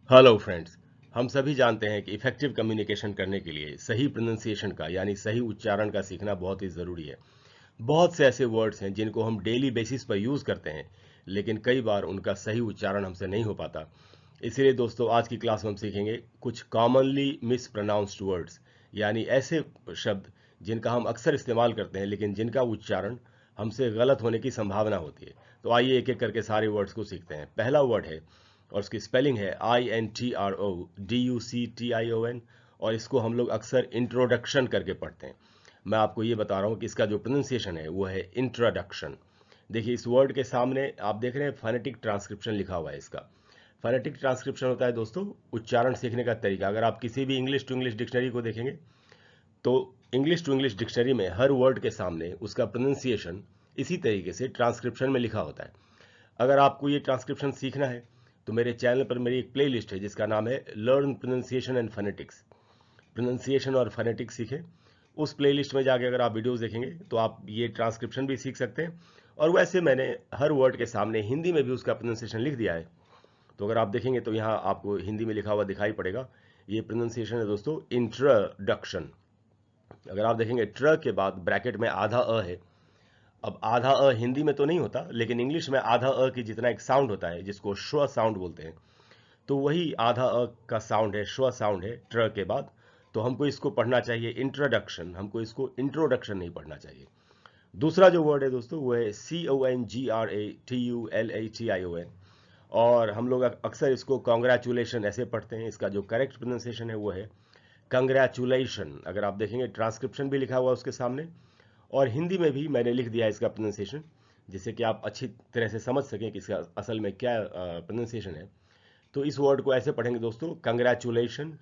Hello friends. हम सभी जानते हैं कि इफेक्टिव कम्युनिकेशन करने के लिए सही प्रोनाउंसिएशन का यानी सही उच्चारण का सीखना बहुत ही ज़रूरी है। बहुत से ऐसे वर्ड्स हैं जिनको हम डेली बेसिस पर यूज़ करते हैं, लेकिन कई बार उनका सही उच्चारण हमसे नहीं हो पाता। इसीलिए दोस्तों, आज की क्लास में हम सीखेंगे कुछ कॉमनली मिस प्रोनाउंस्ड वर्ड्स, यानी ऐसे शब्द जिनका हम अक्सर इस्तेमाल करते हैं लेकिन जिनका उच्चारण हमसे गलत होने की संभावना होती है। तो आइए एक एक करके सारे वर्ड्स को सीखते हैं। पहला वर्ड है और उसकी स्पेलिंग है INTRODUCTION, और इसको हम लोग अक्सर इंट्रोडक्शन करके पढ़ते हैं। मैं आपको ये बता रहा हूँ कि इसका जो प्रोनाउंसिएशन है वो है इंट्रोडक्शन। देखिए, इस वर्ड के सामने आप देख रहे हैं फोनेटिक ट्रांसक्रिप्शन लिखा हुआ है। इसका फोनेटिक ट्रांसक्रिप्शन होता है दोस्तों उच्चारण सीखने का तरीका। अगर आप किसी भी इंग्लिश टू इंग्लिश डिक्शनरी को देखेंगे तो इंग्लिश टू इंग्लिश डिक्शनरी में हर वर्ड के सामने उसका प्रोनाउंसिएशन इसी तरीके से ट्रांसक्रिप्शन में लिखा होता है। अगर आपको ये ट्रांसक्रिप्शन सीखना है तो मेरे चैनल पर मेरी एक प्लेलिस्ट है जिसका नाम है learn pronunciation and phonetics. Pronunciation और फोनेटिक्स सीखें। उस प्लेलिस्ट में जाके अगर आप वीडियोस देखेंगे तो आप ये ट्रांसक्रिप्शन भी सीख सकते हैं। और वैसे मैंने हर वर्ड के सामने हिंदी में भी उसका प्रोनाउंसिएशन लिख दिया है। तो अगर आप देखेंगे तो यहाँ आपको हिंदी में लिखा हुआ दिखाई पड़ेगा। ये प्रोनाउंसिएशन है दोस्तों, इंट्रोडक्शन। अगर आप देखेंगे ट्र के बाद ब्रैकेट में आधा अ है। अब आधा अ हिंदी में तो नहीं होता, लेकिन इंग्लिश में आधा अ की जितना एक साउंड होता है जिसको श्व साउंड बोलते हैं, तो वही आधा अ का साउंड है, श्व साउंड है ट्र के बाद। तो हमको इसको पढ़ना चाहिए इंट्रोडक्शन, हमको इसको इंट्रोडक्शन नहीं पढ़ना चाहिए। दूसरा जो वर्ड है दोस्तों वो है CONGRATULATION, और हम लोग अक्सर इसको कॉन्ग्रेचुलेशन ऐसे पढ़ते हैं। इसका जो करेक्ट प्रोनाउंसिएशन है वो है कंग्रेचुलेशन। अगर आप देखेंगे ट्रांसक्रिप्शन भी लिखा हुआ है उसके सामने, और हिंदी में भी मैंने लिख दिया है इसका प्रोनाउंसिएशन, जिससे कि आप अच्छी तरह से समझ सकें कि इसका असल में क्या प्रोनाउंसिएशन है। तो इस वर्ड को ऐसे पढ़ेंगे दोस्तों, कंग्रेचुलेशन।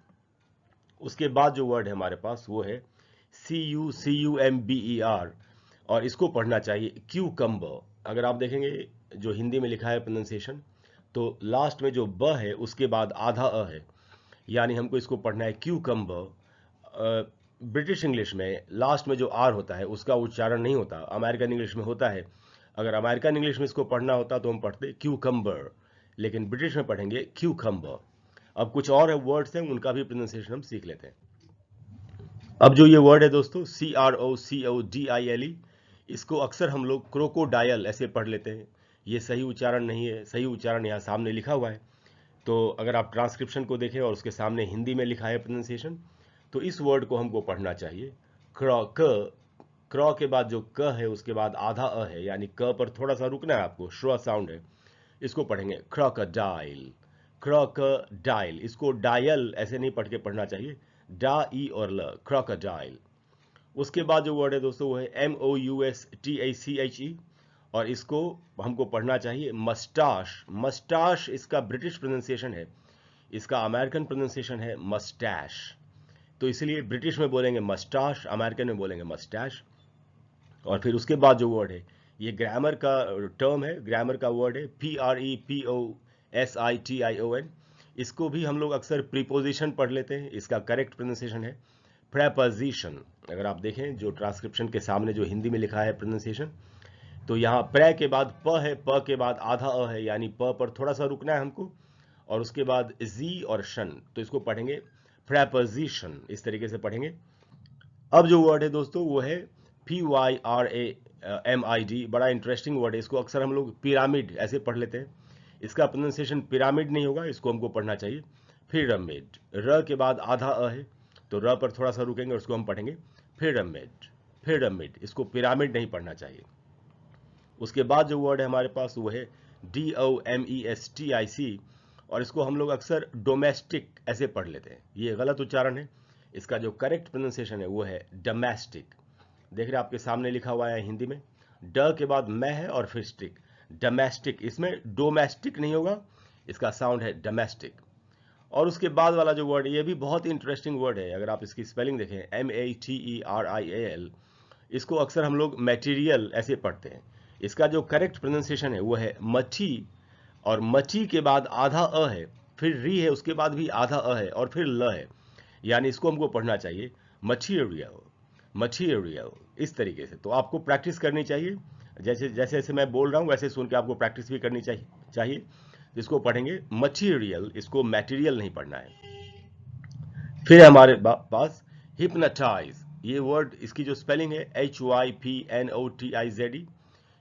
उसके बाद जो वर्ड है हमारे पास वो है CUCUMBER, और इसको पढ़ना चाहिए क्यूकम्बर। अगर आप देखेंगे जो हिंदी में लिखा है प्रोनाउंसिएशन, तो लास्ट में जो ब है उसके बाद आधा अ है, यानी हमको इसको पढ़ना है क्यूकम्बर। ब्रिटिश इंग्लिश में लास्ट में जो आर होता है उसका उच्चारण नहीं होता, अमेरिकन इंग्लिश में होता है। अगर अमेरिकन इंग्लिश में इसको पढ़ना होता तो हम पढ़ते क्यूकम्बर, लेकिन ब्रिटिश में पढ़ेंगे क्यूकम्बर। अब कुछ और वर्ड्स हैं, उनका भी प्रोनाउंसिएशन हम सीख लेते हैं। अब जो ये वर्ड है दोस्तों, CROCODILE, इसको अक्सर हम लोग क्रोकोडायल ऐसे पढ़ लेते हैं। ये सही उच्चारण नहीं है, सही उच्चारण यहाँ सामने लिखा हुआ है। तो अगर आप ट्रांसक्रिप्शन को देखें और उसके सामने हिंदी में लिखा है प्रोनाउंसिएशन, तो इस वर्ड को हमको पढ़ना चाहिए क्र क। क्रॉ के बाद जो क है उसके बाद आधा अ है, यानी क पर थोड़ा सा रुकना है आपको, श्र साउंड है। इसको पढ़ेंगे क्रोकोडाइल। क्रोकोडाइल, इसको डायल ऐसे नहीं पढ़ के पढ़ना चाहिए, डा ई और ल, क्रोकोडाइल। उसके बाद जो वर्ड है दोस्तों वो है MOUSTACHE, और इसको हमको पढ़ना चाहिए मस्टाश। मस्टाश इसका ब्रिटिश प्रोनाउंसिएशन है, इसका अमेरिकन प्रोनाउंसिएशन है मस्टैश। तो इसलिए ब्रिटिश में बोलेंगे मस्टाश, अमेरिकन में बोलेंगे मस्टैश। और फिर उसके बाद जो वर्ड है ये ग्रामर का टर्म है, ग्रामर का वर्ड है PREPOSITION। इसको भी हम लोग अक्सर प्रीपोजिशन पढ़ लेते हैं। इसका करेक्ट प्रोनाउंसिएशन है प्रेपोजिशन। अगर आप देखें जो ट्रांसक्रिप्शन के सामने जो हिंदी में लिखा है प्रोनाउंसिएशन, तो यहाँ प्रे के बाद प है, प के बाद आधा अ है, यानी प पर थोड़ा सा रुकना है हमको, और उसके बाद जी और शन, तो इसको पढ़ेंगे प्रेपोजिशन, इस तरीके से पढ़ेंगे। अब जो वर्ड है दोस्तों वो है PYRAMID। बड़ा इंटरेस्टिंग वर्ड है, इसको अक्सर हम लोग पिरामिड ऐसे पढ़ लेते हैं। इसका प्रोनाउंसिएशन पिरामिड नहीं होगा, इसको हमको पढ़ना चाहिए पिरामिड। र के बाद आधा अ है, तो र पर थोड़ा सा रुकेंगे और उसको हम पढ़ेंगे पिरामिड। पिरामिड, इसको पिरामिड नहीं पढ़ना चाहिए। उसके बाद जो वर्ड है हमारे पास वो है DOMESTIC, और इसको हम लोग अक्सर डोमेस्टिक ऐसे पढ़ लेते हैं। ये गलत उच्चारण है, इसका जो करेक्ट प्रोनाउंसिएशन है वो है डोमेस्टिक। देख रहे हैं आपके सामने लिखा हुआ है हिंदी में, ड के बाद मैं है और फिर स्टिक, डोमेस्टिक। इसमें डोमेस्टिक नहीं होगा, इसका साउंड है डोमेस्टिक। और उसके बाद वाला जो वर्ड है ये भी बहुत इंटरेस्टिंग वर्ड है। अगर आप इसकी स्पेलिंग देखें MATERIAL, इसको अक्सर हम लोग मटेरियल ऐसे पढ़ते हैं। इसका जो करेक्ट प्रोनाउंसिएशन है वो है मठी, और मची के बाद आधा अ है, फिर री है, उसके बाद भी आधा अ है और फिर ल है, यानी इसको हमको पढ़ना चाहिए मटीरियल। मटीरियल, इस तरीके से। तो आपको प्रैक्टिस करनी चाहिए, जैसे जैसे जैसे मैं बोल रहा हूँ वैसे सुन के आपको प्रैक्टिस भी करनी चाहिए। जिसको पढ़ेंगे मटीरियल, इसको मटेरियल नहीं पढ़ना है। फिर है हमारे पास हिप्नोटाइज, ये वर्ड इसकी जो स्पेलिंग है HYPNOTIZE,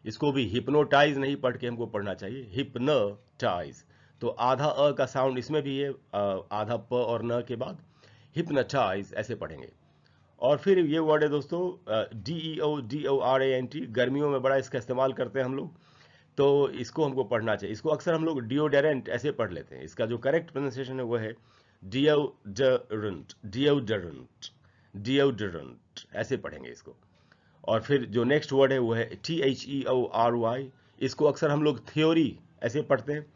इसको भी हिप्नोटाइज नहीं पढ़ के हमको पढ़ना चाहिए, हिप्नोटाइज। तो आधा अ का साउंड इसमें भी है, आधा प और न के बाद हिप्नोटाइज ऐसे पढ़ेंगे। और फिर ये वर्ड है दोस्तों DEODORANT, गर्मियों में बड़ा इसका इस्तेमाल करते हैं हम लोग, तो इसको हमको पढ़ना चाहिए। इसको अक्सर हम लोग डिओडरेंट ऐसे पढ़ लेते हैं, इसका जो करेक्ट प्रोनाउंसिएशन है वो है डिओडरेंट, डिओडरेंट, डिओडरेंट ऐसे पढ़ेंगे इसको। और फिर जो नेक्स्ट वर्ड है वो है THEORY, इसको अक्सर हम लोग थ्योरी ऐसे पढ़ते हैं।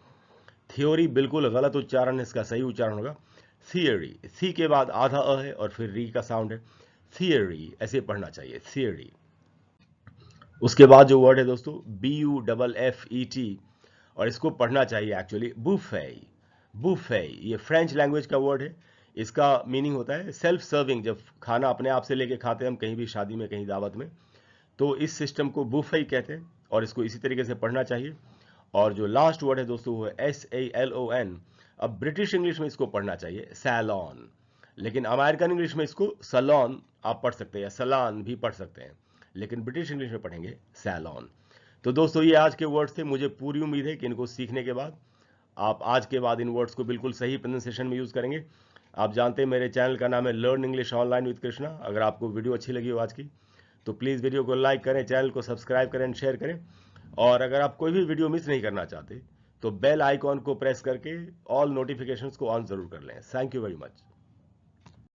थ्योरी बिल्कुल गलत उच्चारण है, इसका सही उच्चारण होगा थियरी, सी के बाद आधा अ है और फिर री का साउंड है, थियरी ऐसे पढ़ना चाहिए, थियरी। उसके बाद जो वर्ड है दोस्तों BUFFET, और इसको पढ़ना चाहिए एक्चुअली बुफे, बुफे। ये फ्रेंच लैंग्वेज का वर्ड है, इसका मीनिंग होता है सेल्फ सर्विंग, जब खाना अपने आप से लेके खाते हैं हम कहीं भी शादी में, कहीं दावत में, तो इस सिस्टम को बुफे कहते हैं और इसको इसी तरीके से पढ़ना चाहिए। और जो लास्ट वर्ड है दोस्तों वो है SALON। अब ब्रिटिश इंग्लिश में इसको पढ़ना चाहिए सैलॉन, लेकिन अमेरिकन इंग्लिश में इसको सलोन आप पढ़ सकते हैं या सलान भी पढ़ सकते हैं, लेकिन ब्रिटिश इंग्लिश में पढ़ेंगे सैलॉन। तो दोस्तों ये आज के वर्ड्स थे, मुझे पूरी उम्मीद है कि इनको सीखने के बाद आप आज के बाद इन वर्ड्स को बिल्कुल सही प्रोनाउंसिएशन में यूज करेंगे। आप जानते हैं मेरे चैनल का नाम है learn English online with Krishna. अगर आपको वीडियो अच्छी लगी हो आज की तो प्लीज़ वीडियो को लाइक करें, चैनल को सब्सक्राइब करें, शेयर करें। और अगर आप कोई भी वीडियो मिस नहीं करना चाहते तो बेल आइकॉन को प्रेस करके ऑल नोटिफिकेशंस को ऑन जरूर कर लें। Thank you very much.